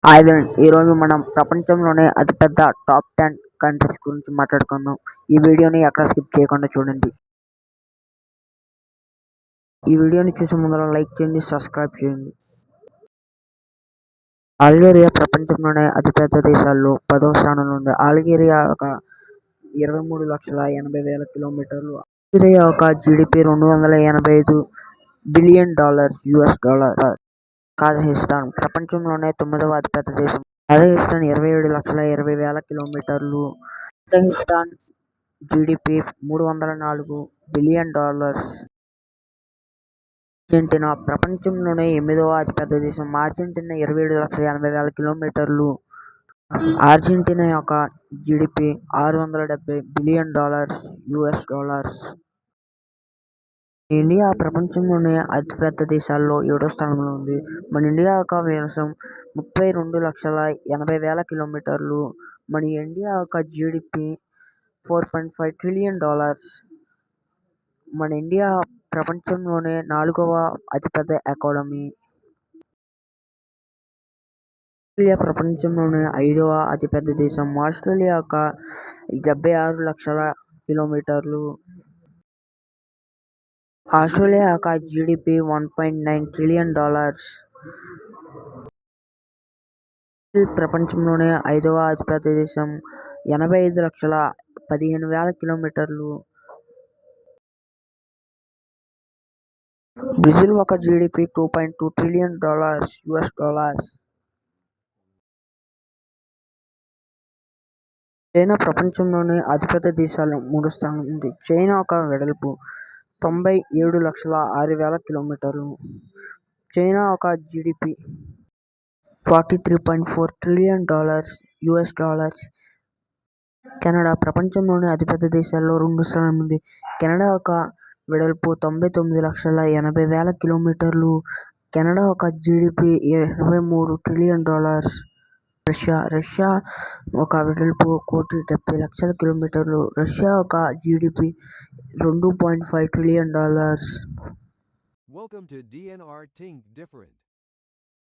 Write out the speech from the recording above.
Hi friends, ఈరోజు మనం ప్రపంచంలోనే అతిపెద్ద టాప్ 10 కంట్రీస్ గురించి మాట్లాడుకుందాం. ఈ వీడియోని ఎక్కడ స్కిప్ చేయకుండా చూడండి. ఈ వీడియోని చూసే ముందర లైక్ చేయండి, సబ్స్క్రైబ్ చేయండి. అల్జీరియా ప్రపంచంలోనే అతిపెద్ద దేశాల్లో 10వ స్థానంలో ఉంది. అల్జీరియా ఒక 23,80,000 కిలోమీటర్లు. అల్జీరియా యొక్క GDP $285 billion US dollar. Kazakhstan ప్రపంచంలోనే 9వ అతిపెద్ద దేశం. కజకిస్తాన్ 27,20,000 కిలోమీటర్లు. Kazakhstan GDP $304 billion. అర్జెంటీనా ప్రపంచంలోనే 8వ అతిపెద్ద దేశం. అర్జెంటీనా 27,80,000 కిలోమీటర్లు. అర్జెంటీనా యొక్క GDP $670 billion US dollars. India ప్రపంచంలోనే అతిపెద్ద దేశాల్లో 7వ స్థానంలో ఉంది. మన ఇండియా యొక్క వ్యాసం 32,80,000 కిలోమీటర్లు. మన ఇండియా యొక్క జీడిపి $4.5 ట్రిలియన్. మన ఇండియా ప్రపంచంలోనే 4వ అతిపెద్ద ఎకానమీ. ఆస్ట్రేలియా ప్రపంచంలోనే 5వ అతిపెద్ద దేశం. ఆస్ట్రేలియా యొక్క 76 లక్షల కిలోమీటర్లు. ఆస్ట్రేలియా యొక్క జీడిపి $1.9 ట్రిలియన్. బ్రెజిల్ ప్రపంచంలోనే 5వ అతిపెద్ద దేశం. 85,15,000 కిలోమీటర్లు. బ్రెజిల్ యొక్క GDP $2.2 trillion US dollars. China ప్రపంచంలోనే అతిపెద్ద దేశాల్లో 3వ స్థానం ఉంది. చైనా యొక్క వెడల్పు 97,06,000 కిలోమీటర్లు. చైనా యొక్క GDP $43.4 trillion US dollars. Canada ప్రపంచంలోనే అతిపెద్ద దేశాల్లో 2వ స్థానం ఉంది. కెనడా యొక్క వెడల్పు 99,80,000 కిలోమీటర్లు. కెనడా యొక్క జీడిపి $23 ట్రిలియన్. రష్యా యొక్క వెడల్పు 1,70,00,000 కిలోమీటర్లు. రష్యా యొక్క GDP $2.5 trillion. Welcome to DNR Think Different.